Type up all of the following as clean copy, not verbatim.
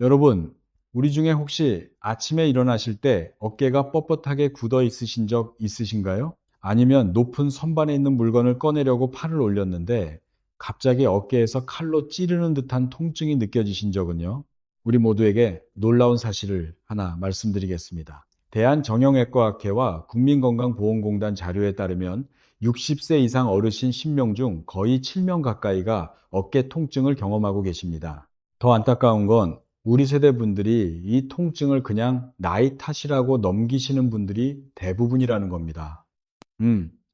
여러분, 우리 중에 혹시 아침에 일어나실 때 어깨가 뻣뻣하게 굳어 있으신 적 있으신가요? 아니면 높은 선반에 있는 물건을 꺼내려고 팔을 올렸는데 갑자기 어깨에서 칼로 찌르는 듯한 통증이 느껴지신 적은요? 우리 모두에게 놀라운 사실을 하나 말씀드리겠습니다. 대한정형외과학회와 국민건강보험공단 자료에 따르면 60세 이상 어르신 10명 중 거의 7명 가까이가 어깨 통증을 경험하고 계십니다. 더 안타까운 건 우리 세대 분들이 이 통증을 그냥 나이 탓이라고 넘기시는 분들이 대부분이라는 겁니다.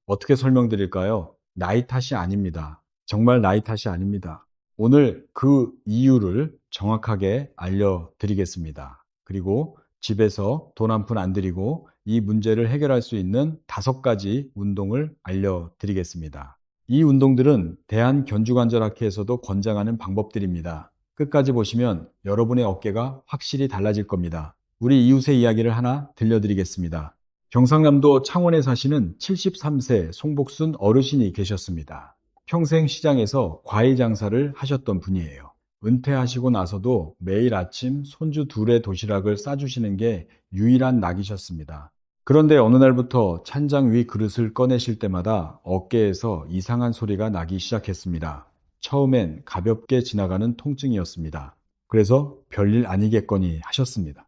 어떻게 설명드릴까요? 나이 탓이 아닙니다. 정말 나이 탓이 아닙니다. 오늘 그 이유를 정확하게 알려드리겠습니다. 그리고 집에서 돈 한 푼 안 들이고 이 문제를 해결할 수 있는 5가지 운동을 알려드리겠습니다. 이 운동들은 대한견주관절학회에서도 권장하는 방법들입니다. 끝까지 보시면 여러분의 어깨가 확실히 달라질 겁니다. 우리 이웃의 이야기를 하나 들려드리겠습니다. 경상남도 창원에 사시는 73세 송복순 어르신이 계셨습니다. 평생 시장에서 과일 장사를 하셨던 분이에요. 은퇴하시고 나서도 매일 아침 손주 둘의 도시락을 싸주시는 게 유일한 낙이셨습니다. 그런데 어느 날부터 찬장 위 그릇을 꺼내실 때마다 어깨에서 이상한 소리가 나기 시작했습니다. 처음엔 가볍게 지나가는 통증이었습니다. 그래서 별일 아니겠거니 하셨습니다.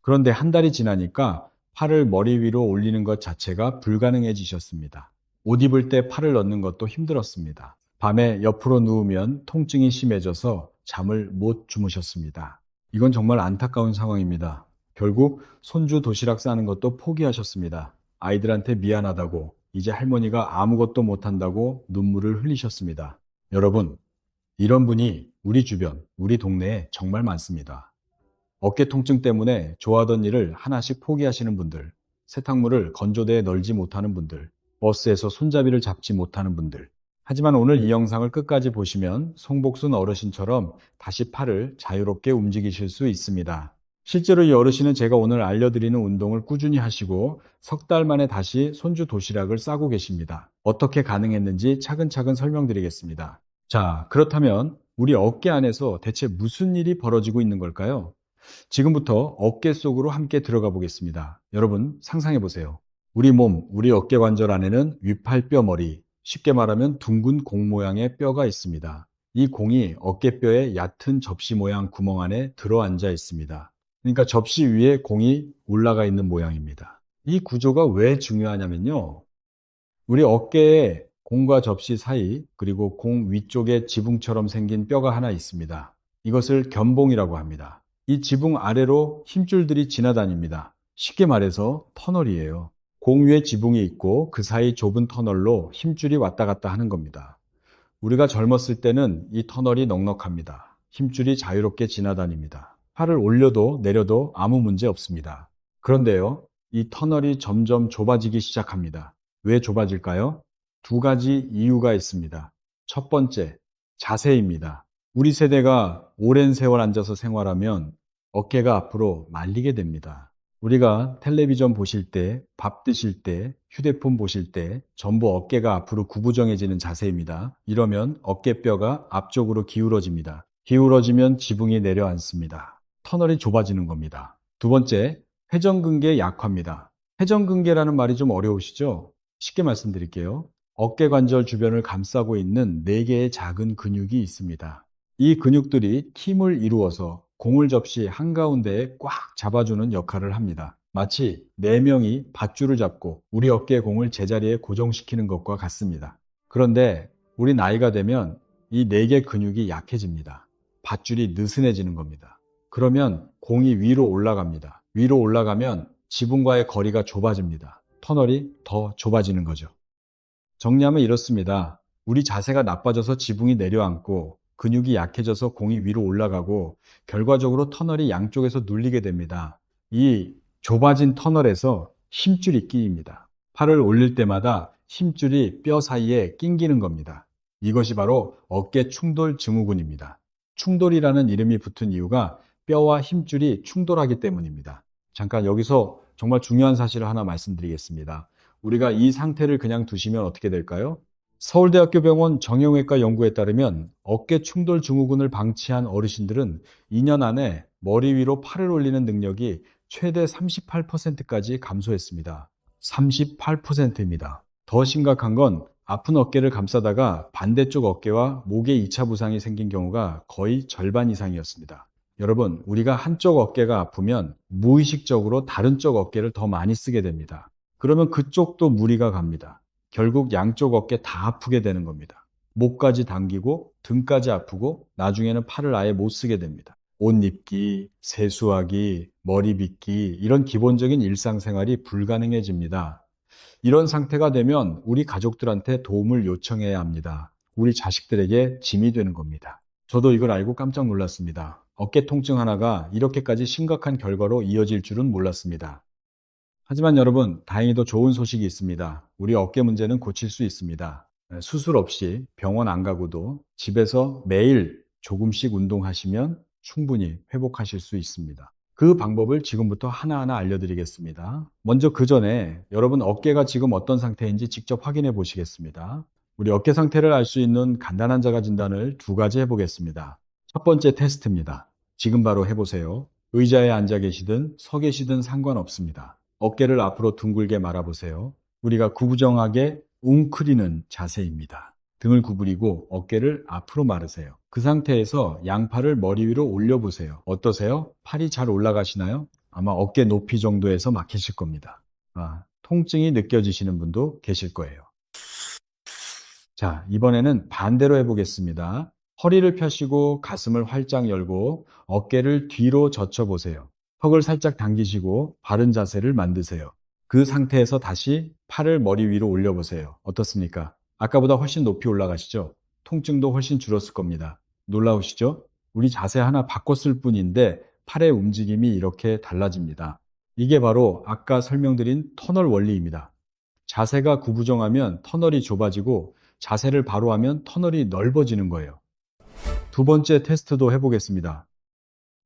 그런데 한 달이 지나니까 팔을 머리 위로 올리는 것 자체가 불가능해지셨습니다. 옷 입을 때 팔을 넣는 것도 힘들었습니다. 밤에 옆으로 누우면 통증이 심해져서 잠을 못 주무셨습니다. 이건 정말 안타까운 상황입니다. 결국 손주 도시락 싸는 것도 포기하셨습니다. 아이들한테 미안하다고, 이제 할머니가 아무것도 못한다고 눈물을 흘리셨습니다. 여러분, 이런 분이 우리 주변, 우리 동네에 정말 많습니다. 어깨 통증 때문에 좋아하던 일을 하나씩 포기하시는 분들, 세탁물을 건조대에 널지 못하는 분들, 버스에서 손잡이를 잡지 못하는 분들. 하지만 오늘 이 영상을 끝까지 보시면 송복순 어르신처럼 다시 팔을 자유롭게 움직이실 수 있습니다. 실제로 이 어르신은 제가 오늘 알려드리는 운동을 꾸준히 하시고 석 달 만에 다시 손주 도시락을 싸고 계십니다. 어떻게 가능했는지 차근차근 설명드리겠습니다. 자, 그렇다면 우리 어깨 안에서 대체 무슨 일이 벌어지고 있는 걸까요? 지금부터 어깨 속으로 함께 들어가 보겠습니다. 여러분 상상해 보세요. 우리 몸, 우리 어깨 관절 안에는 위팔뼈 머리, 쉽게 말하면 둥근 공 모양의 뼈가 있습니다. 이 공이 어깨뼈의 얕은 접시 모양 구멍 안에 들어앉아 있습니다. 그러니까 접시 위에 공이 올라가 있는 모양입니다. 이 구조가 왜 중요하냐면요. 우리 어깨에 공과 접시 사이, 그리고 공 위쪽에 지붕처럼 생긴 뼈가 하나 있습니다. 이것을 견봉이라고 합니다. 이 지붕 아래로 힘줄들이 지나다닙니다. 쉽게 말해서 터널이에요. 공 위에 지붕이 있고 그 사이 좁은 터널로 힘줄이 왔다 갔다 하는 겁니다. 우리가 젊었을 때는 이 터널이 넉넉합니다. 힘줄이 자유롭게 지나다닙니다. 팔을 올려도 내려도 아무 문제 없습니다. 그런데요, 이 터널이 점점 좁아지기 시작합니다. 왜 좁아질까요? 2가지 이유가 있습니다. 첫 번째, 자세입니다. 우리 세대가 오랜 세월 앉아서 생활하면 어깨가 앞으로 말리게 됩니다. 우리가 텔레비전 보실 때, 밥 드실 때, 휴대폰 보실 때 전부 어깨가 앞으로 구부정해지는 자세입니다. 이러면 어깨뼈가 앞쪽으로 기울어집니다. 기울어지면 지붕이 내려앉습니다. 터널이 좁아지는 겁니다. 두 번째, 회전근개 약화입니다. 회전근개라는 말이 좀 어려우시죠? 쉽게 말씀드릴게요. 어깨 관절 주변을 감싸고 있는 4개의 작은 근육이 있습니다. 이 근육들이 힘을 이루어서 공을 접시 한가운데에 꽉 잡아주는 역할을 합니다. 마치 4명이 밧줄을 잡고 우리 어깨의 공을 제자리에 고정시키는 것과 같습니다. 그런데 우리 나이가 되면 이 4개 근육이 약해집니다. 밧줄이 느슨해지는 겁니다. 그러면 공이 위로 올라갑니다. 위로 올라가면 지붕과의 거리가 좁아집니다. 터널이 더 좁아지는 거죠. 정리하면 이렇습니다. 우리 자세가 나빠져서 지붕이 내려앉고 근육이 약해져서 공이 위로 올라가고 결과적으로 터널이 양쪽에서 눌리게 됩니다. 이 좁아진 터널에서 힘줄이 끼입니다. 팔을 올릴 때마다 힘줄이 뼈 사이에 낑기는 겁니다. 이것이 바로 어깨 충돌 증후군입니다. 충돌이라는 이름이 붙은 이유가 뼈와 힘줄이 충돌하기 때문입니다. 잠깐 여기서 정말 중요한 사실을 하나 말씀드리겠습니다. 우리가 이 상태를 그냥 두시면 어떻게 될까요? 서울대학교 병원 정형외과 연구에 따르면 어깨 충돌 증후군을 방치한 어르신들은 2년 안에 머리 위로 팔을 올리는 능력이 최대 38%까지 감소했습니다. 38%입니다. 더 심각한 건 아픈 어깨를 감싸다가 반대쪽 어깨와 목에 2차 부상이 생긴 경우가 거의 절반 이상이었습니다. 여러분, 우리가 한쪽 어깨가 아프면 무의식적으로 다른 쪽 어깨를 더 많이 쓰게 됩니다. 그러면 그쪽도 무리가 갑니다. 결국 양쪽 어깨 다 아프게 되는 겁니다. 목까지 당기고 등까지 아프고 나중에는 팔을 아예 못 쓰게 됩니다. 옷 입기, 세수하기, 머리 빗기 이런 기본적인 일상생활이 불가능해집니다. 이런 상태가 되면 우리 가족들한테 도움을 요청해야 합니다. 우리 자식들에게 짐이 되는 겁니다. 저도 이걸 알고 깜짝 놀랐습니다. 어깨 통증 하나가 이렇게까지 심각한 결과로 이어질 줄은 몰랐습니다. 하지만 여러분, 다행히도 좋은 소식이 있습니다. 우리 어깨 문제는 고칠 수 있습니다. 수술 없이 병원 안 가고도 집에서 매일 조금씩 운동하시면 충분히 회복하실 수 있습니다. 그 방법을 지금부터 하나하나 알려드리겠습니다. 먼저 그 전에 여러분 어깨가 지금 어떤 상태인지 직접 확인해 보시겠습니다. 우리 어깨 상태를 알 수 있는 간단한 자가 진단을 두 가지 해보겠습니다. 첫 번째 테스트입니다. 지금 바로 해보세요. 의자에 앉아 계시든 서 계시든 상관없습니다. 어깨를 앞으로 둥글게 말아보세요. 우리가 구부정하게 웅크리는 자세입니다. 등을 구부리고 어깨를 앞으로 마르세요. 그 상태에서 양팔을 머리 위로 올려보세요. 어떠세요? 팔이 잘 올라가시나요? 아마 어깨 높이 정도에서 막히실 겁니다. 통증이 느껴지시는 분도 계실 거예요. 자, 이번에는 반대로 해보겠습니다. 허리를 펴시고 가슴을 활짝 열고 어깨를 뒤로 젖혀보세요. 턱을 살짝 당기시고 바른 자세를 만드세요. 그 상태에서 다시 팔을 머리 위로 올려보세요. 어떻습니까? 아까보다 훨씬 높이 올라가시죠? 통증도 훨씬 줄었을 겁니다. 놀라우시죠? 우리 자세 하나 바꿨을 뿐인데 팔의 움직임이 이렇게 달라집니다. 이게 바로 아까 설명드린 터널 원리입니다. 자세가 구부정하면 터널이 좁아지고 자세를 바로 하면 터널이 넓어지는 거예요. 두 번째 테스트도 해보겠습니다.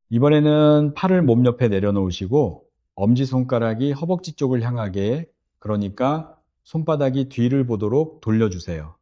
이번에는 팔을 몸 옆에 내려놓으시고 엄지손가락이 허벅지 쪽을 향하게, 그러니까 손바닥이 뒤를 보도록 돌려주세요.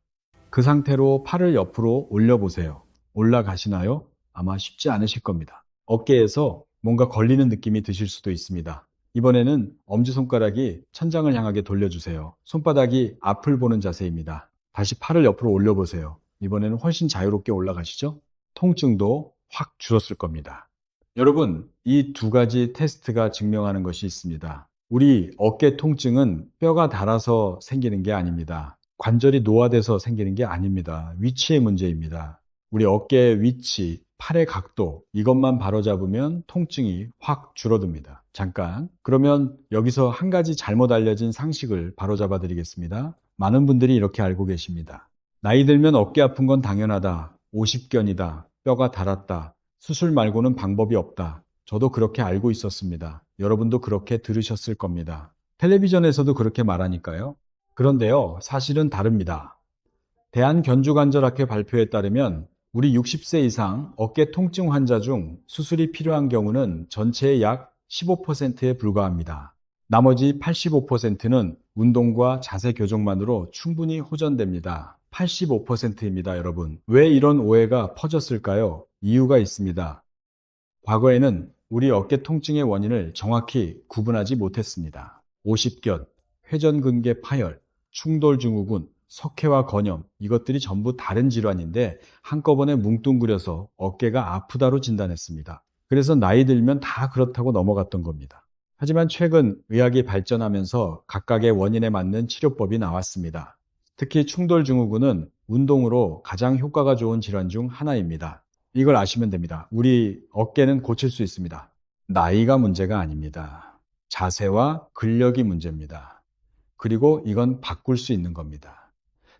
그 상태로 팔을 옆으로 올려보세요. 올라가시나요? 아마 쉽지 않으실 겁니다. 어깨에서 뭔가 걸리는 느낌이 드실 수도 있습니다. 이번에는 엄지손가락이 천장을 향하게 돌려주세요. 손바닥이 앞을 보는 자세입니다. 다시 팔을 옆으로 올려보세요. 이번에는 훨씬 자유롭게 올라가시죠? 통증도 확 줄었을 겁니다. 여러분, 이 두 가지 테스트가 증명하는 것이 있습니다. 우리 어깨 통증은 뼈가 닳아서 생기는 게 아닙니다. 관절이 노화돼서 생기는 게 아닙니다. 위치의 문제입니다. 우리 어깨의 위치, 팔의 각도, 이것만 바로잡으면 통증이 확 줄어듭니다. 잠깐, 그러면 여기서 한 가지 잘못 알려진 상식을 바로잡아 드리겠습니다. 많은 분들이 이렇게 알고 계십니다. 나이 들면 어깨 아픈 건 당연하다. 50견이다. 뼈가 닳았다. 수술 말고는 방법이 없다. 저도 그렇게 알고 있었습니다. 여러분도 그렇게 들으셨을 겁니다. 텔레비전에서도 그렇게 말하니까요. 그런데요, 사실은 다릅니다. 대한견주관절학회 발표에 따르면 우리 60세 이상 어깨 통증 환자 중 수술이 필요한 경우는 전체의 약 15%에 불과합니다. 나머지 85%는 운동과 자세 교정만으로 충분히 호전됩니다. 85%입니다, 여러분. 왜 이런 오해가 퍼졌을까요? 이유가 있습니다. 과거에는 우리 어깨 통증의 원인을 정확히 구분하지 못했습니다. 오십견, 회전근개 파열, 충돌증후군, 석회화 건염, 이것들이 전부 다른 질환인데 한꺼번에 뭉뚱그려서 어깨가 아프다로 진단했습니다. 그래서 나이 들면 다 그렇다고 넘어갔던 겁니다. 하지만 최근 의학이 발전하면서 각각의 원인에 맞는 치료법이 나왔습니다. 특히 충돌증후군은 운동으로 가장 효과가 좋은 질환 중 하나입니다. 이걸 아시면 됩니다. 우리 어깨는 고칠 수 있습니다. 나이가 문제가 아닙니다. 자세와 근력이 문제입니다. 그리고 이건 바꿀 수 있는 겁니다.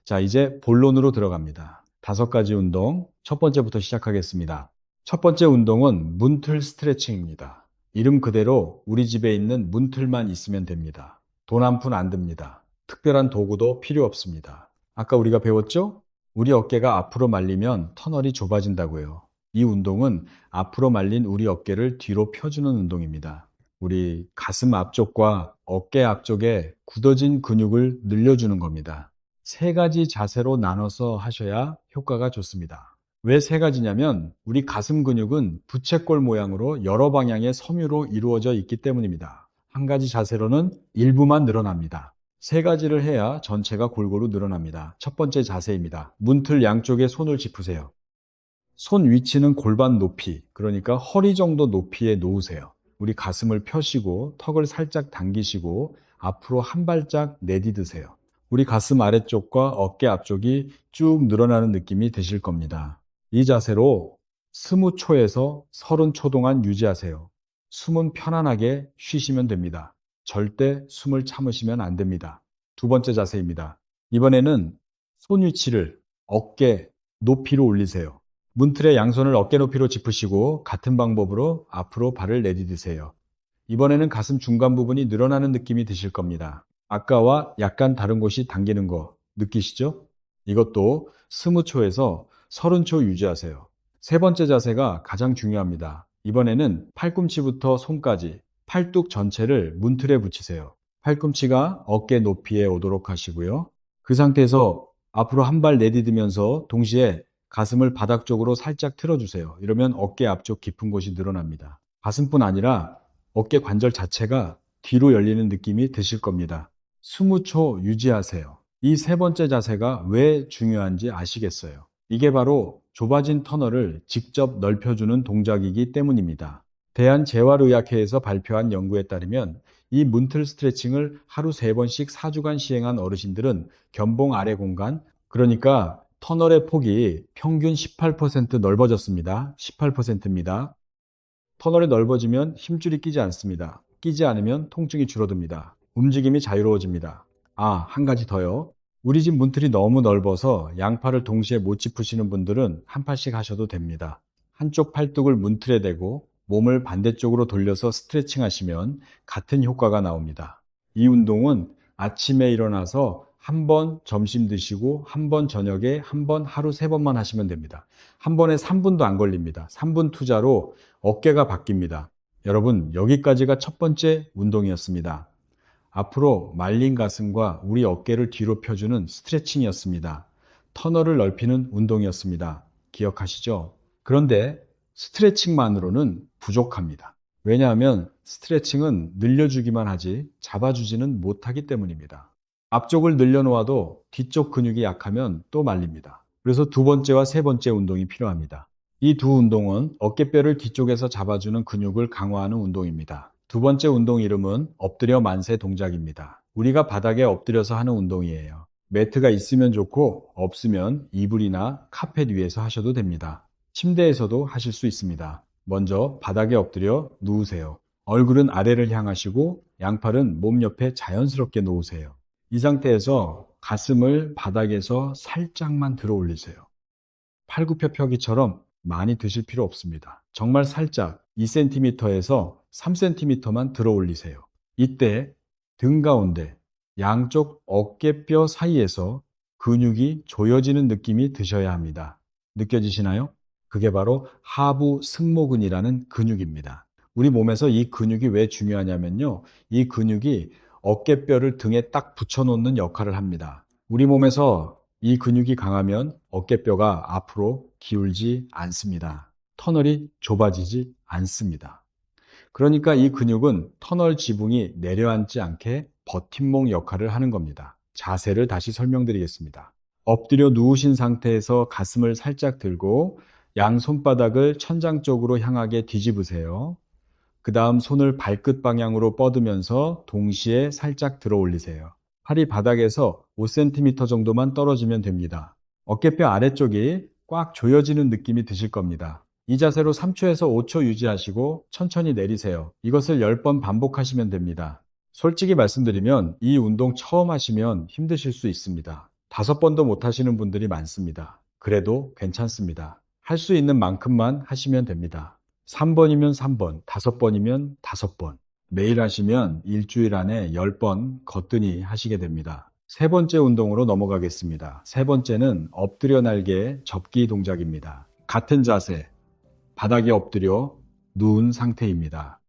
자, 이제 본론으로 들어갑니다. 5가지 운동, 첫 번째부터 시작하겠습니다. 첫 번째 운동은 문틀 스트레칭입니다. 이름 그대로 우리 집에 있는 문틀만 있으면 됩니다. 돈 한 푼 안 듭니다. 특별한 도구도 필요 없습니다. 아까 우리가 배웠죠? 우리 어깨가 앞으로 말리면 터널이 좁아진다고요. 이 운동은 앞으로 말린 우리 어깨를 뒤로 펴주는 운동입니다. 우리 가슴 앞쪽과 어깨 앞쪽에 굳어진 근육을 늘려주는 겁니다. 세 가지 자세로 나눠서 하셔야 효과가 좋습니다. 왜 세 가지냐면 우리 가슴 근육은 부채꼴 모양으로 여러 방향의 섬유로 이루어져 있기 때문입니다. 한 가지 자세로는 일부만 늘어납니다. 세 가지를 해야 전체가 골고루 늘어납니다. 첫 번째 자세입니다. 문틀 양쪽에 손을 짚으세요. 손 위치는 골반 높이, 그러니까 허리 정도 높이에 놓으세요. 우리 가슴을 펴시고 턱을 살짝 당기시고 앞으로 한 발짝 내디드세요. 우리 가슴 아래쪽과 어깨 앞쪽이 쭉 늘어나는 느낌이 드실 겁니다. 이 자세로 20초에서 30초 동안 유지하세요. 숨은 편안하게 쉬시면 됩니다. 절대 숨을 참으시면 안 됩니다. 두 번째 자세입니다. 이번에는 손 위치를 어깨 높이로 올리세요. 문틀의 양손을 어깨 높이로 짚으시고 같은 방법으로 앞으로 발을 내디디세요. 이번에는 가슴 중간 부분이 늘어나는 느낌이 드실 겁니다. 아까와 약간 다른 곳이 당기는 거 느끼시죠? 이것도 20초에서 30초 유지하세요. 세 번째 자세가 가장 중요합니다. 이번에는 팔꿈치부터 손까지 팔뚝 전체를 문틀에 붙이세요. 팔꿈치가 어깨 높이에 오도록 하시고요. 그 상태에서 앞으로 한 발 내디디면서 동시에 가슴을 바닥 쪽으로 살짝 틀어주세요. 이러면 어깨 앞쪽 깊은 곳이 늘어납니다. 가슴뿐 아니라 어깨 관절 자체가 뒤로 열리는 느낌이 드실 겁니다. 20초 유지하세요. 이 세 번째 자세가 왜 중요한지 아시겠어요? 이게 바로 좁아진 터널을 직접 넓혀주는 동작이기 때문입니다. 대한재활의학회에서 발표한 연구에 따르면 이 문틀 스트레칭을 하루 3번씩 4주간 시행한 어르신들은 견봉 아래 공간, 그러니까 터널의 폭이 평균 18% 넓어졌습니다. 18%입니다. 터널이 넓어지면 힘줄이 끼지 않습니다. 끼지 않으면 통증이 줄어듭니다. 움직임이 자유로워집니다. 아, 한 가지 더요. 우리 집 문틀이 너무 넓어서 양팔을 동시에 못 짚으시는 분들은 한 팔씩 하셔도 됩니다. 한쪽 팔뚝을 문틀에 대고 몸을 반대쪽으로 돌려서 스트레칭 하시면 같은 효과가 나옵니다. 이 운동은 아침에 일어나서 한 번 점심 드시고 한 번 저녁에 한 번 하루 3번만 하시면 됩니다. 한 번에 3분도 안 걸립니다. 3분 투자로 어깨가 바뀝니다. 여러분, 여기까지가 첫 번째 운동이었습니다. 앞으로 말린 가슴과 우리 어깨를 뒤로 펴주는 스트레칭이었습니다. 터널을 넓히는 운동이었습니다. 기억하시죠? 그런데 스트레칭만으로는 부족합니다. 왜냐하면 스트레칭은 늘려주기만 하지 잡아주지는 못하기 때문입니다. 앞쪽을 늘려놓아도 뒤쪽 근육이 약하면 또 말립니다. 그래서 두 번째와 세 번째 운동이 필요합니다. 이 두 운동은 어깨뼈를 뒤쪽에서 잡아주는 근육을 강화하는 운동입니다. 두 번째 운동 이름은 엎드려 만세 동작입니다. 우리가 바닥에 엎드려서 하는 운동이에요. 매트가 있으면 좋고 없으면 이불이나 카펫 위에서 하셔도 됩니다. 침대에서도 하실 수 있습니다. 먼저 바닥에 엎드려 누우세요. 얼굴은 아래를 향하시고 양팔은 몸 옆에 자연스럽게 놓으세요. 이 상태에서 가슴을 바닥에서 살짝만 들어 올리세요. 팔굽혀펴기처럼 많이 드실 필요 없습니다. 정말 살짝 2cm에서 3cm만 들어 올리세요. 이때 등 가운데 양쪽 어깨뼈 사이에서 근육이 조여지는 느낌이 드셔야 합니다. 느껴지시나요? 그게 바로 하부 승모근이라는 근육입니다. 우리 몸에서 이 근육이 왜 중요하냐면요. 이 근육이 어깨뼈를 등에 딱 붙여놓는 역할을 합니다. 우리 몸에서 이 근육이 강하면 어깨뼈가 앞으로 기울지 않습니다. 터널이 좁아지지 않습니다. 그러니까 이 근육은 터널 지붕이 내려앉지 않게 버팀목 역할을 하는 겁니다. 자세를 다시 설명드리겠습니다. 엎드려 누우신 상태에서 가슴을 살짝 들고 양 손바닥을 천장 쪽으로 향하게 뒤집으세요. 그 다음 손을 발끝 방향으로 뻗으면서 동시에 살짝 들어 올리세요. 팔이 바닥에서 5cm 정도만 떨어지면 됩니다. 어깨뼈 아래쪽이 꽉 조여지는 느낌이 드실 겁니다. 이 자세로 3초에서 5초 유지하시고 천천히 내리세요. 이것을 10번 반복하시면 됩니다. 솔직히 말씀드리면 이 운동 처음 하시면 힘드실 수 있습니다. 5번도 못 하시는 분들이 많습니다. 그래도 괜찮습니다. 할 수 있는 만큼만 하시면 됩니다. 3번이면 3번, 5번이면 5번. 매일 하시면 일주일 안에 10번 거뜬히 하시게 됩니다. 세 번째 운동으로 넘어가겠습니다. 세 번째는 엎드려 날개 접기 동작입니다. 같은 자세, 바닥에 엎드려 누운 상태입니다.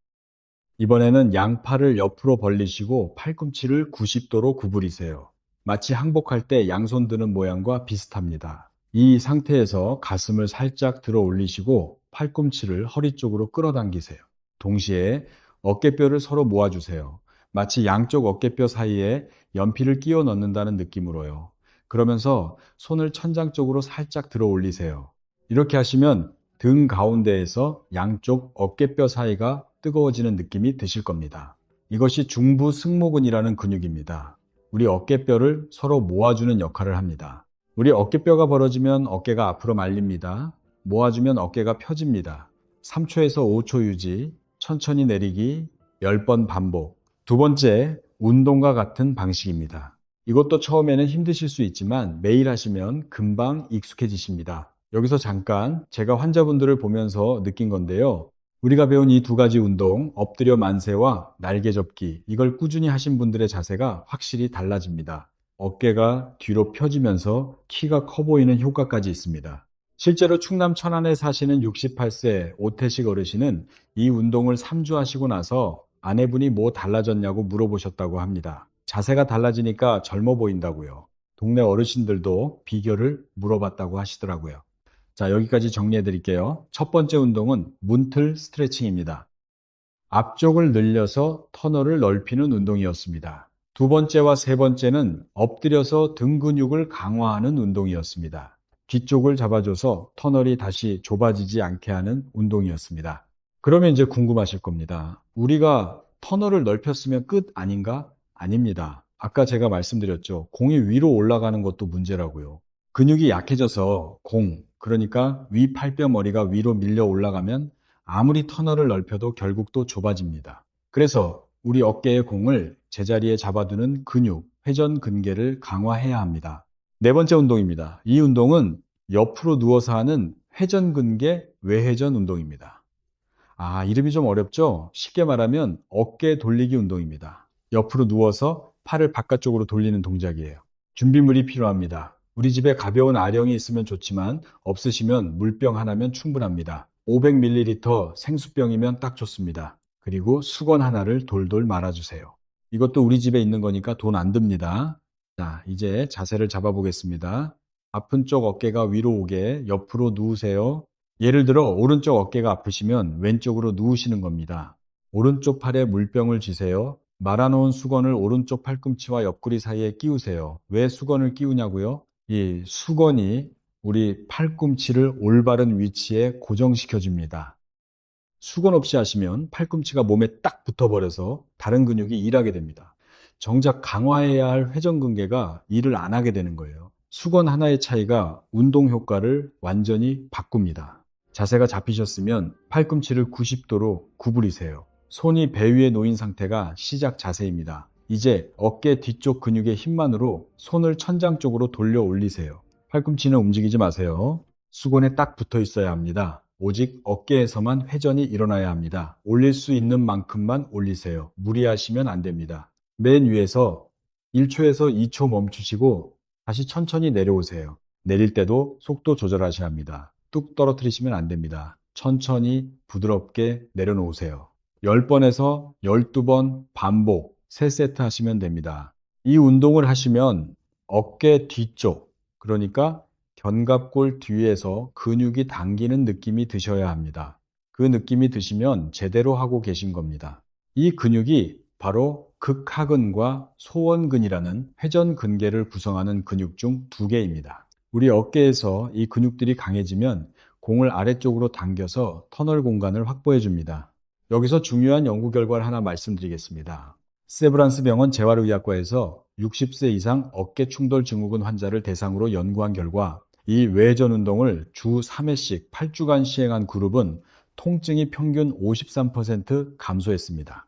이번에는 양팔을 옆으로 벌리시고 팔꿈치를 90도로 구부리세요. 마치 항복할 때 양손 드는 모양과 비슷합니다. 이 상태에서 가슴을 살짝 들어 올리시고 팔꿈치를 허리 쪽으로 끌어당기세요. 동시에 어깨뼈를 서로 모아주세요. 마치 양쪽 어깨뼈 사이에 연필을 끼워 넣는다는 느낌으로요. 그러면서 손을 천장 쪽으로 살짝 들어 올리세요. 이렇게 하시면 등 가운데에서 양쪽 어깨뼈 사이가 뜨거워지는 느낌이 드실 겁니다. 이것이 중부 승모근이라는 근육입니다. 우리 어깨뼈를 서로 모아주는 역할을 합니다. 우리 어깨뼈가 벌어지면 어깨가 앞으로 말립니다. 모아주면 어깨가 펴집니다. 3초에서 5초 유지, 천천히 내리기, 10번 반복. 두 번째, 운동과 같은 방식입니다. 이것도 처음에는 힘드실 수 있지만 매일 하시면 금방 익숙해지십니다. 여기서 잠깐 제가 환자분들을 보면서 느낀 건데요. 우리가 배운 이 두 가지 운동, 엎드려 만세와 날개 접기, 이걸 꾸준히 하신 분들의 자세가 확실히 달라집니다. 어깨가 뒤로 펴지면서 키가 커 보이는 효과까지 있습니다. 실제로 충남 천안에 사시는 68세 오태식 어르신은 이 운동을 3주 하시고 나서 아내분이 뭐 달라졌냐고 물어보셨다고 합니다. 자세가 달라지니까 젊어 보인다고요. 동네 어르신들도 비결을 물어봤다고 하시더라고요. 자, 여기까지 정리해 드릴게요. 첫 번째 운동은 문틀 스트레칭입니다. 앞쪽을 늘려서 터널을 넓히는 운동이었습니다. 두 번째와 세 번째는 엎드려서 등 근육을 강화하는 운동이었습니다. 뒤쪽을 잡아줘서 터널이 다시 좁아지지 않게 하는 운동이었습니다. 그러면 이제 궁금하실 겁니다. 우리가 터널을 넓혔으면 끝 아닌가? 아닙니다. 아까 제가 말씀드렸죠. 공이 위로 올라가는 것도 문제라고요. 근육이 약해져서 그러니까 위 팔뼈 머리가 위로 밀려 올라가면 아무리 터널을 넓혀도 결국 또 좁아집니다. 그래서 우리 어깨의 공을 제자리에 잡아두는 근육, 회전 근개를 강화해야 합니다. 네 번째 운동입니다. 이 운동은 옆으로 누워서 하는 회전 근개 외회전 운동입니다. 이름이 좀 어렵죠? 쉽게 말하면 어깨 돌리기 운동입니다. 옆으로 누워서 팔을 바깥쪽으로 돌리는 동작이에요. 준비물이 필요합니다. 우리 집에 가벼운 아령이 있으면 좋지만 없으시면 물병 하나면 충분합니다. 500ml 생수병이면 딱 좋습니다. 그리고 수건 하나를 돌돌 말아주세요. 이것도 우리 집에 있는 거니까 돈 안 듭니다. 자, 이제 자세를 잡아보겠습니다. 아픈 쪽 어깨가 위로 오게 옆으로 누우세요. 예를 들어 오른쪽 어깨가 아프시면 왼쪽으로 누우시는 겁니다. 오른쪽 팔에 물병을 쥐세요. 말아놓은 수건을 오른쪽 팔꿈치와 옆구리 사이에 끼우세요. 왜 수건을 끼우냐고요? 이 수건이 우리 팔꿈치를 올바른 위치에 고정시켜 줍니다. 수건 없이 하시면 팔꿈치가 몸에 딱 붙어버려서 다른 근육이 일하게 됩니다. 정작 강화해야 할 회전근개가 일을 안 하게 되는 거예요. 수건 하나의 차이가 운동 효과를 완전히 바꿉니다. 자세가 잡히셨으면 팔꿈치를 90도로 구부리세요. 손이 배 위에 놓인 상태가 시작 자세입니다. 이제 어깨 뒤쪽 근육의 힘만으로 손을 천장 쪽으로 돌려 올리세요. 팔꿈치는 움직이지 마세요. 수건에 딱 붙어 있어야 합니다. 오직 어깨에서만 회전이 일어나야 합니다. 올릴 수 있는 만큼만 올리세요. 무리하시면 안 됩니다. 맨 위에서 1초에서 2초 멈추시고 다시 천천히 내려오세요. 내릴 때도 속도 조절하셔야 합니다. 뚝 떨어뜨리시면 안 됩니다. 천천히 부드럽게 내려놓으세요. 10번에서 12번 반복 3세트 하시면 됩니다. 이 운동을 하시면 어깨 뒤쪽, 그러니까 견갑골 뒤에서 근육이 당기는 느낌이 드셔야 합니다. 그 느낌이 드시면 제대로 하고 계신 겁니다. 이 근육이 바로 극하근과 소원근이라는 회전근개를 구성하는 근육 중 2개입니다. 우리 어깨에서 이 근육들이 강해지면 공을 아래쪽으로 당겨서 터널 공간을 확보해 줍니다. 여기서 중요한 연구 결과를 하나 말씀드리겠습니다. 세브란스 병원 재활의학과에서 60세 이상 어깨 충돌 증후군 환자를 대상으로 연구한 결과 이 외전 운동을 주 3회씩 8주간 시행한 그룹은 통증이 평균 53% 감소했습니다.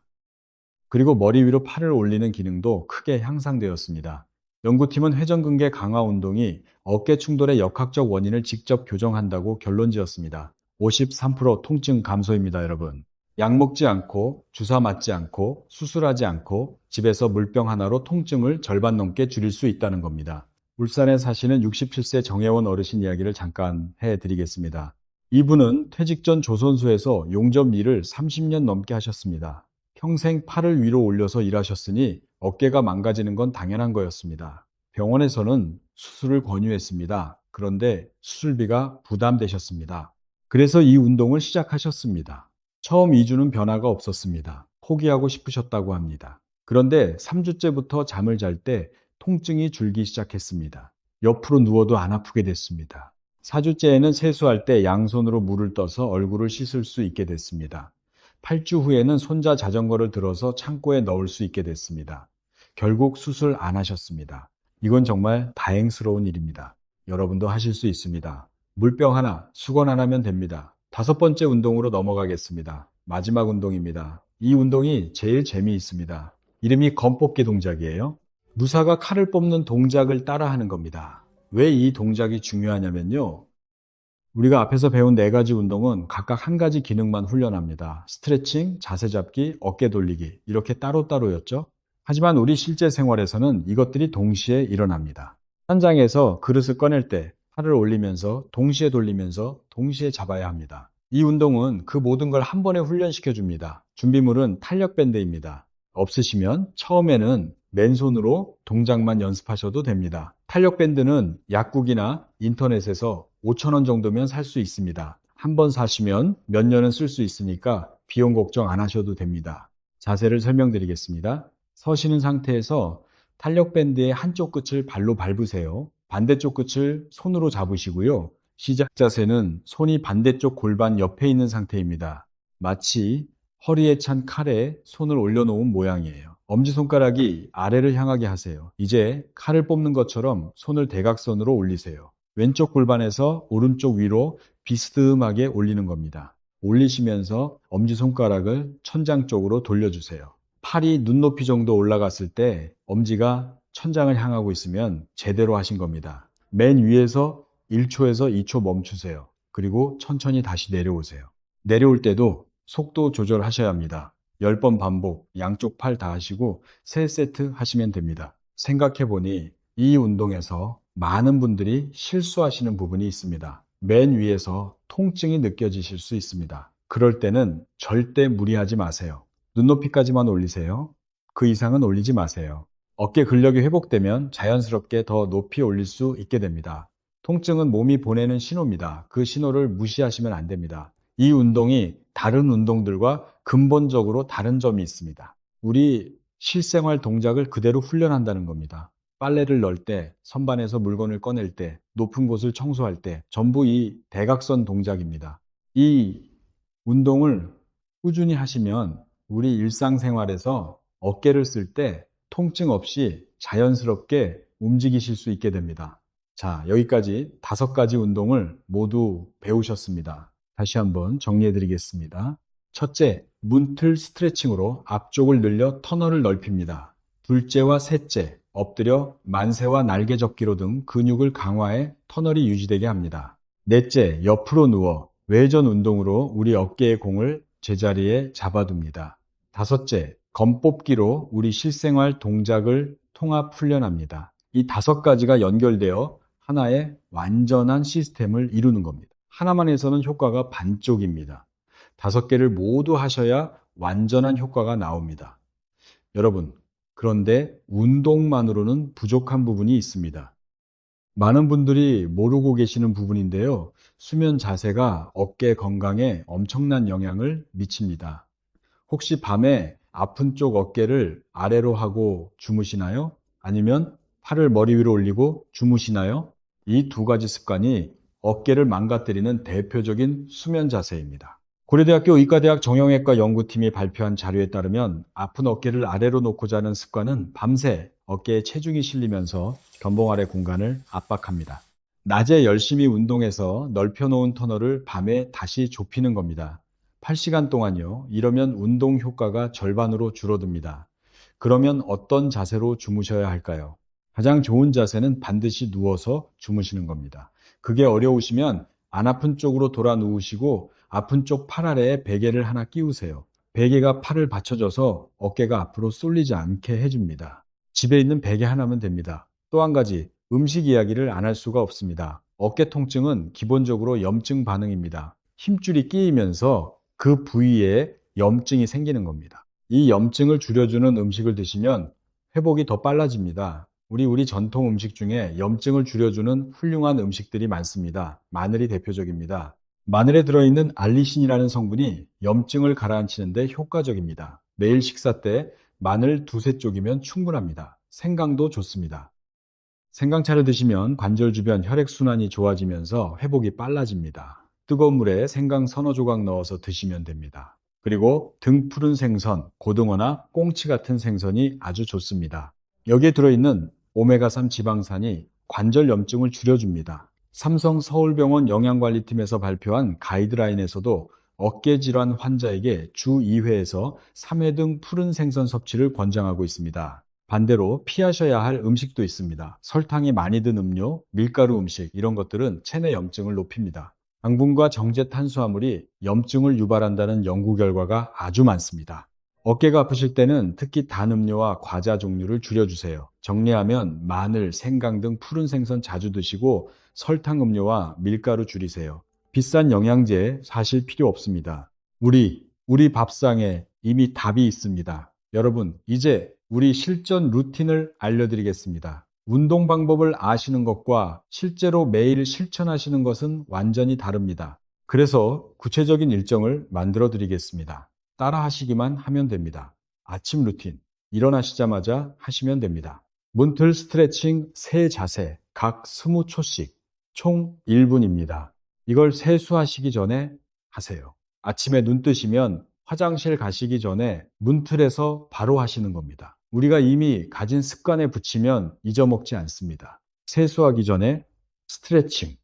그리고 머리 위로 팔을 올리는 기능도 크게 향상되었습니다. 연구팀은 회전근개 강화 운동이 어깨 충돌의 역학적 원인을 직접 교정한다고 결론지었습니다. 53% 통증 감소입니다, 여러분. 약 먹지 않고, 주사 맞지 않고, 수술하지 않고 집에서 물병 하나로 통증을 절반 넘게 줄일 수 있다는 겁니다. 울산에 사시는 67세 정혜원 어르신 이야기를 잠깐 해드리겠습니다. 이분은 퇴직 전 조선소에서 용접 일을 30년 넘게 하셨습니다. 평생 팔을 위로 올려서 일하셨으니 어깨가 망가지는 건 당연한 거였습니다. 병원에서는 수술을 권유했습니다. 그런데 수술비가 부담되셨습니다. 그래서 이 운동을 시작하셨습니다. 처음 2주는 변화가 없었습니다. 포기하고 싶으셨다고 합니다. 그런데 3주째부터 잠을 잘 때 통증이 줄기 시작했습니다. 옆으로 누워도 안 아프게 됐습니다. 4주째에는 세수할 때 양손으로 물을 떠서 얼굴을 씻을 수 있게 됐습니다. 8주 후에는 손자 자전거를 들어서 창고에 넣을 수 있게 됐습니다. 결국 수술 안 하셨습니다. 이건 정말 다행스러운 일입니다. 여러분도 하실 수 있습니다. 물병 하나, 수건 하나면 됩니다. 5번째 운동으로 넘어가겠습니다. 마지막 운동입니다. 이 운동이 제일 재미있습니다. 이름이 검뽑기 동작이에요. 무사가 칼을 뽑는 동작을 따라하는 겁니다. 왜 이 동작이 중요하냐면요. 우리가 앞에서 배운 4가지 운동은 각각 한 가지 기능만 훈련합니다. 스트레칭, 자세 잡기, 어깨 돌리기 이렇게 따로따로였죠. 하지만 우리 실제 생활에서는 이것들이 동시에 일어납니다. 현장에서 그릇을 꺼낼 때 팔을 올리면서 동시에 돌리면서 동시에 잡아야 합니다. 이 운동은 그 모든 걸 한 번에 훈련시켜 줍니다. 준비물은 탄력 밴드입니다. 없으시면 처음에는 맨손으로 동작만 연습하셔도 됩니다. 탄력 밴드는 약국이나 인터넷에서 5,000원 정도면 살 수 있습니다. 한 번 사시면 몇 년은 쓸 수 있으니까 비용 걱정 안 하셔도 됩니다. 자세를 설명드리겠습니다. 서시는 상태에서 탄력 밴드의 한쪽 끝을 발로 밟으세요. 반대쪽 끝을 손으로 잡으시고요. 시작 자세는 손이 반대쪽 골반 옆에 있는 상태입니다. 마치 허리에 찬 칼에 손을 올려놓은 모양이에요. 엄지손가락이 아래를 향하게 하세요. 이제 칼을 뽑는 것처럼 손을 대각선으로 올리세요. 왼쪽 골반에서 오른쪽 위로 비스듬하게 올리는 겁니다. 올리시면서 엄지손가락을 천장 쪽으로 돌려주세요. 팔이 눈높이 정도 올라갔을 때 엄지가 천장을 향하고 있으면 제대로 하신 겁니다. 맨 위에서 1초에서 2초 멈추세요. 그리고 천천히 다시 내려오세요. 내려올 때도 속도 조절하셔야 합니다. 10번 반복, 양쪽 팔 다 하시고 3세트 하시면 됩니다. 생각해보니 이 운동에서 많은 분들이 실수하시는 부분이 있습니다. 맨 위에서 통증이 느껴지실 수 있습니다. 그럴 때는 절대 무리하지 마세요. 눈높이까지만 올리세요. 그 이상은 올리지 마세요. 어깨 근력이 회복되면 자연스럽게 더 높이 올릴 수 있게 됩니다. 통증은 몸이 보내는 신호입니다. 그 신호를 무시하시면 안 됩니다. 이 운동이 다른 운동들과 근본적으로 다른 점이 있습니다. 우리 실생활 동작을 그대로 훈련한다는 겁니다. 빨래를 넣을 때, 선반에서 물건을 꺼낼 때, 높은 곳을 청소할 때 전부 이 대각선 동작입니다. 이 운동을 꾸준히 하시면 우리 일상생활에서 어깨를 쓸 때 통증 없이 자연스럽게 움직이실 수 있게 됩니다. 자, 여기까지 5가지 운동을 모두 배우셨습니다. 다시 한번 정리해 드리겠습니다. 첫째, 문틀 스트레칭으로 앞쪽을 늘려 터널을 넓힙니다. 둘째와 셋째, 엎드려 만세와 날개 접기로 등 근육을 강화해 터널이 유지되게 합니다. 넷째, 옆으로 누워 외전 운동으로 우리 어깨의 공을 제자리에 잡아둡니다. 다섯째, 검뽑기로 우리 실생활 동작을 통합 훈련합니다. 이 5가지가 연결되어 하나의 완전한 시스템을 이루는 겁니다. 하나만 해서는 효과가 반쪽입니다. 5개를 모두 하셔야 완전한 효과가 나옵니다. 여러분, 그런데 운동만으로는 부족한 부분이 있습니다. 많은 분들이 모르고 계시는 부분인데요. 수면 자세가 어깨 건강에 엄청난 영향을 미칩니다. 혹시 밤에 아픈 쪽 어깨를 아래로 하고 주무시나요? 아니면 팔을 머리 위로 올리고 주무시나요? 이 2가지 습관이 어깨를 망가뜨리는 대표적인 수면 자세입니다. 고려대학교 의과대학 정형외과 연구팀이 발표한 자료에 따르면 아픈 어깨를 아래로 놓고 자는 습관은 밤새 어깨에 체중이 실리면서 견봉 아래 공간을 압박합니다. 낮에 열심히 운동해서 넓혀놓은 터널을 밤에 다시 좁히는 겁니다. 8시간 동안요. 이러면 운동 효과가 절반으로 줄어듭니다. 그러면 어떤 자세로 주무셔야 할까요? 가장 좋은 자세는 반드시 누워서 주무시는 겁니다. 그게 어려우시면 안 아픈 쪽으로 돌아 누우시고 아픈 쪽 팔 아래에 베개를 하나 끼우세요. 베개가 팔을 받쳐줘서 어깨가 앞으로 쏠리지 않게 해줍니다. 집에 있는 베개 하나면 됩니다. 또 한 가지, 음식 이야기를 안 할 수가 없습니다. 어깨 통증은 기본적으로 염증 반응입니다. 힘줄이 끼이면서 그 부위에 염증이 생기는 겁니다. 이 염증을 줄여주는 음식을 드시면 회복이 더 빨라집니다. 우리 전통 음식 중에 염증을 줄여주는 훌륭한 음식들이 많습니다. 마늘이 대표적입니다. 마늘에 들어있는 알리신이라는 성분이 염증을 가라앉히는 데 효과적입니다. 매일 식사 때 마늘 두세 쪽이면 충분합니다. 생강도 좋습니다. 생강차를 드시면 관절 주변 혈액순환이 좋아지면서 회복이 빨라집니다. 뜨거운 물에 생강 서너 조각 넣어서 드시면 됩니다. 그리고 등 푸른 생선, 고등어나 꽁치 같은 생선이 아주 좋습니다. 여기에 들어있는 오메가3 지방산이 관절 염증을 줄여줍니다. 삼성 서울병원 영양관리팀에서 발표한 가이드라인에서도 어깨 질환 환자에게 주 2회에서 3회 등 푸른 생선 섭취를 권장하고 있습니다. 반대로 피하셔야 할 음식도 있습니다. 설탕이 많이 든 음료, 밀가루 음식 이런 것들은 체내 염증을 높입니다. 당분과 정제 탄수화물이 염증을 유발한다는 연구 결과가 아주 많습니다. 어깨가 아프실 때는 특히 단 음료와 과자 종류를 줄여주세요. 정리하면 마늘, 생강 등 푸른 생선 자주 드시고 설탕 음료와 밀가루 줄이세요. 비싼 영양제 사실 필요 없습니다. 우리 밥상에 이미 답이 있습니다. 여러분, 이제 우리 실전 루틴을 알려드리겠습니다. 운동 방법을 아시는 것과 실제로 매일 실천하시는 것은 완전히 다릅니다. 그래서 구체적인 일정을 만들어 드리겠습니다. 따라 하시기만 하면 됩니다. 아침 루틴, 일어나시자마자 하시면 됩니다. 문틀 스트레칭 세 자세, 각 20초씩, 총 1분입니다. 이걸 세수하시기 전에 하세요. 아침에 눈 뜨시면 화장실 가시기 전에 문틀에서 바로 하시는 겁니다. 우리가 이미 가진 습관에 붙이면 잊어먹지 않습니다. 세수하기 전에 스트레칭.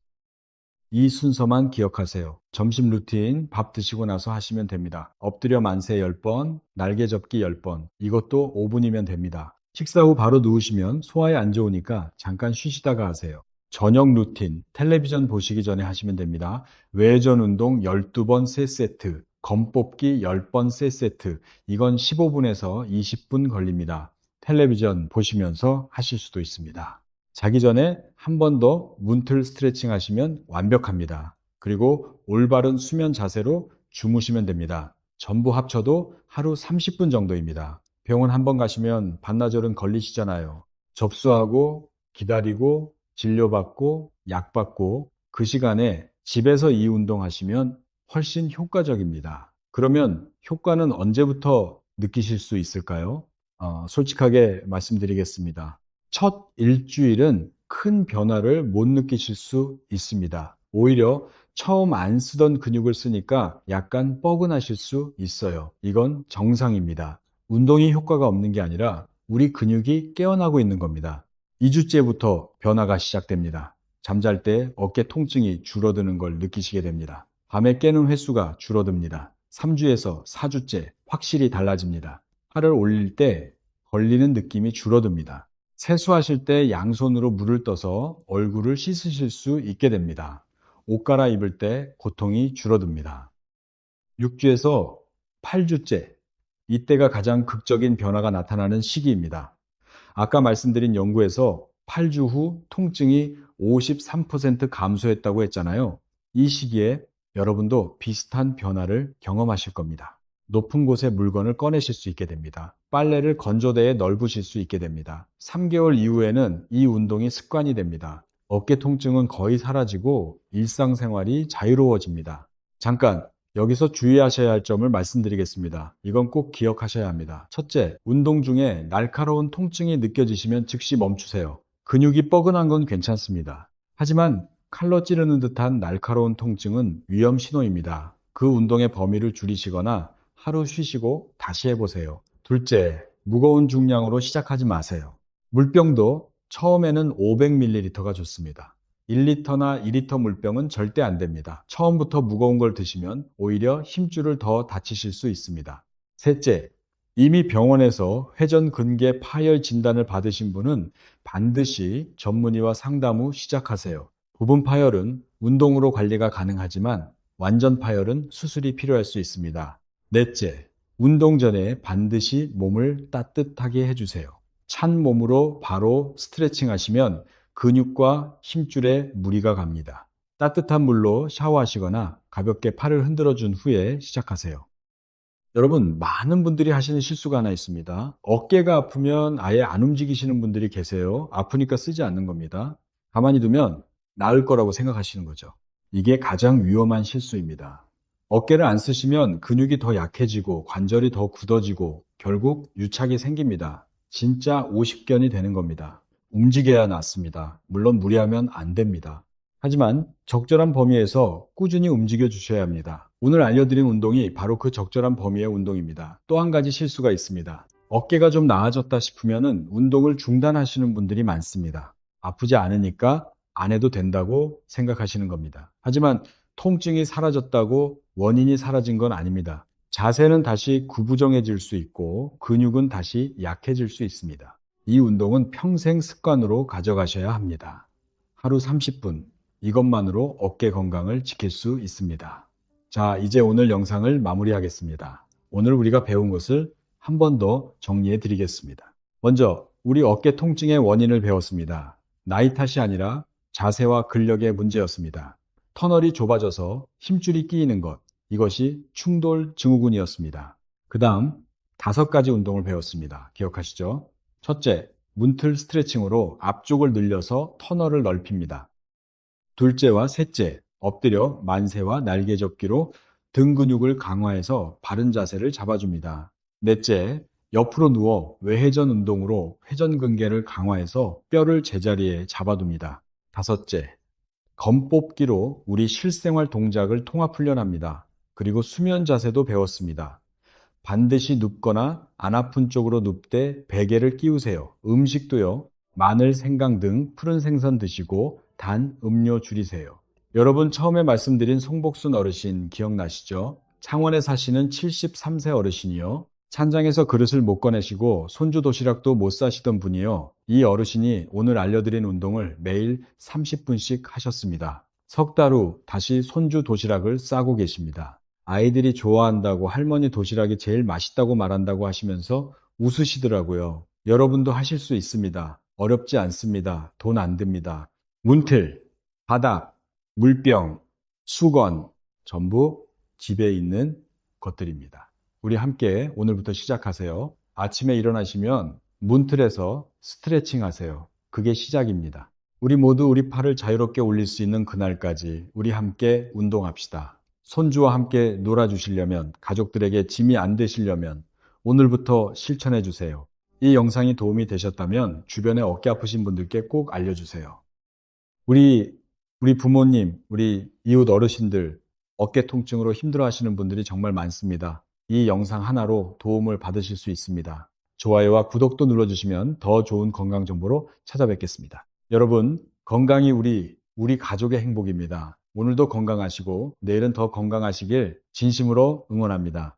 이 순서만 기억하세요. 점심 루틴 밥 드시고 나서 하시면 됩니다. 엎드려 만세 10번, 날개 접기 10번. 이것도 5분이면 됩니다. 식사 후 바로 누우시면 소화에 안 좋으니까 잠깐 쉬시다가 하세요. 저녁 루틴, 텔레비전 보시기 전에 하시면 됩니다. 외전 운동 12번 3세트, 검 뽑기 10번 3세트. 이건 15분에서 20분 걸립니다. 텔레비전 보시면서 하실 수도 있습니다. 자기 전에 한 번 더 문틀 스트레칭 하시면 완벽합니다. 그리고 올바른 수면 자세로 주무시면 됩니다. 전부 합쳐도 하루 30분 정도입니다. 병원 한 번 가시면 반나절은 걸리시잖아요. 접수하고 기다리고 진료받고 약 받고 그 시간에 집에서 이 운동 하시면 훨씬 효과적입니다. 그러면 효과는 언제부터 느끼실 수 있을까요? 솔직하게 말씀드리겠습니다. 첫 일주일은 큰 변화를 못 느끼실 수 있습니다. 오히려 처음 안 쓰던 근육을 쓰니까 약간 뻐근하실 수 있어요. 이건 정상입니다. 운동이 효과가 없는 게 아니라 우리 근육이 깨어나고 있는 겁니다. 2주째부터 변화가 시작됩니다. 잠잘 때 어깨 통증이 줄어드는 걸 느끼시게 됩니다. 밤에 깨는 횟수가 줄어듭니다. 3주에서 4주째 확실히 달라집니다. 팔을 올릴 때 걸리는 느낌이 줄어듭니다. 세수하실 때 양손으로 물을 떠서 얼굴을 씻으실 수 있게 됩니다. 옷 갈아입을 때 고통이 줄어듭니다. 6주에서 8주째, 이때가 가장 극적인 변화가 나타나는 시기입니다. 아까 말씀드린 연구에서 8주 후 통증이 53% 감소했다고 했잖아요. 이 시기에 여러분도 비슷한 변화를 경험하실 겁니다. 높은 곳에 물건을 꺼내실 수 있게 됩니다. 빨래를 건조대에 넓으실 수 있게 됩니다. 3개월 이후에는 이 운동이 습관이 됩니다. 어깨 통증은 거의 사라지고 일상생활이 자유로워집니다. 잠깐 여기서 주의하셔야 할 점을 말씀드리겠습니다. 이건 꼭 기억하셔야 합니다. 첫째, 운동 중에 날카로운 통증이 느껴지시면 즉시 멈추세요. 근육이 뻐근한 건 괜찮습니다. 하지만 칼로 찌르는 듯한 날카로운 통증은 위험 신호입니다. 그 운동의 범위를 줄이시거나 하루 쉬시고 다시 해보세요. 둘째, 무거운 중량으로 시작하지 마세요. 물병도 처음에는 500ml가 좋습니다. 1리터나 2리터 물병은 절대 안 됩니다. 처음부터 무거운 걸 드시면 오히려 힘줄을 더 다치실 수 있습니다. 셋째, 이미 병원에서 회전 근개 파열 진단을 받으신 분은 반드시 전문의와 상담 후 시작하세요. 부분 파열은 운동으로 관리가 가능하지만 완전 파열은 수술이 필요할 수 있습니다. 넷째, 운동 전에 반드시 몸을 따뜻하게 해주세요. 찬 몸으로 바로 스트레칭 하시면 근육과 힘줄에 무리가 갑니다. 따뜻한 물로 샤워하시거나 가볍게 팔을 흔들어 준 후에 시작하세요. 여러분, 많은 분들이 하시는 실수가 하나 있습니다. 어깨가 아프면 아예 안 움직이시는 분들이 계세요. 아프니까 쓰지 않는 겁니다. 가만히 두면 나을 거라고 생각하시는 거죠. 이게 가장 위험한 실수입니다. 어깨를 안 쓰시면 근육이 더 약해지고 관절이 더 굳어지고 결국 유착이 생깁니다. 진짜 오십견이 되는 겁니다. 움직여야 낫습니다. 물론 무리하면 안 됩니다. 하지만 적절한 범위에서 꾸준히 움직여 주셔야 합니다. 오늘 알려드린 운동이 바로 그 적절한 범위의 운동입니다. 또 한 가지 실수가 있습니다. 어깨가 좀 나아졌다 싶으면 운동을 중단하시는 분들이 많습니다. 아프지 않으니까 안 해도 된다고 생각하시는 겁니다. 하지만 통증이 사라졌다고 원인이 사라진 건 아닙니다. 자세는 다시 구부정해질 수 있고 근육은 다시 약해질 수 있습니다. 이 운동은 평생 습관으로 가져가셔야 합니다. 하루 30분, 이것만으로 어깨 건강을 지킬 수 있습니다. 자, 이제 오늘 영상을 마무리하겠습니다. 오늘 우리가 배운 것을 한 번 더 정리해 드리겠습니다. 먼저, 우리 어깨 통증의 원인을 배웠습니다. 나이 탓이 아니라 자세와 근력의 문제였습니다. 터널이 좁아져서 힘줄이 끼이는 것, 이것이 충돌 증후군이었습니다. 그 다음, 5가지 운동을 배웠습니다. 기억하시죠? 첫째, 문틀 스트레칭으로 앞쪽을 늘려서 터널을 넓힙니다. 둘째와 셋째, 엎드려 만세와 날개 접기로 등 근육을 강화해서 바른 자세를 잡아줍니다. 넷째, 옆으로 누워 외회전 운동으로 회전근개를 강화해서 뼈를 제자리에 잡아둡니다. 다섯째, 검 뽑기로 우리 실생활 동작을 통합 훈련합니다. 그리고 수면 자세도 배웠습니다. 반드시 눕거나 안 아픈 쪽으로 눕되 베개를 끼우세요. 음식도요. 마늘, 생강 등 푸른 생선 드시고 단 음료 줄이세요. 여러분 처음에 말씀드린 송복순 어르신 기억나시죠? 창원에 사시는 73세 어르신이요. 찬장에서 그릇을 못 꺼내시고 손주 도시락도 못 싸시던 분이요. 이 어르신이 오늘 알려드린 운동을 매일 30분씩 하셨습니다. 석 달 후 다시 손주 도시락을 싸고 계십니다. 아이들이 좋아한다고 할머니 도시락이 제일 맛있다고 말한다고 하시면서 웃으시더라고요. 여러분도 하실 수 있습니다. 어렵지 않습니다. 돈 안 듭니다. 문틀, 바닥, 물병, 수건, 전부 집에 있는 것들입니다. 우리 함께 오늘부터 시작하세요. 아침에 일어나시면 문틀에서 스트레칭 하세요. 그게 시작입니다. 우리 모두 우리 팔을 자유롭게 올릴 수 있는 그날까지 우리 함께 운동합시다. 손주와 함께 놀아주시려면, 가족들에게 짐이 안 되시려면 오늘부터 실천해 주세요. 이 영상이 도움이 되셨다면 주변에 어깨 아프신 분들께 꼭 알려주세요. 우리 부모님, 우리 이웃 어르신들, 어깨 통증으로 힘들어 하시는 분들이 정말 많습니다. 이 영상 하나로 도움을 받으실 수 있습니다. 좋아요와 구독도 눌러주시면 더 좋은 건강 정보로 찾아뵙겠습니다. 여러분, 건강이 우리 가족의 행복입니다. 오늘도 건강하시고 내일은 더 건강하시길 진심으로 응원합니다.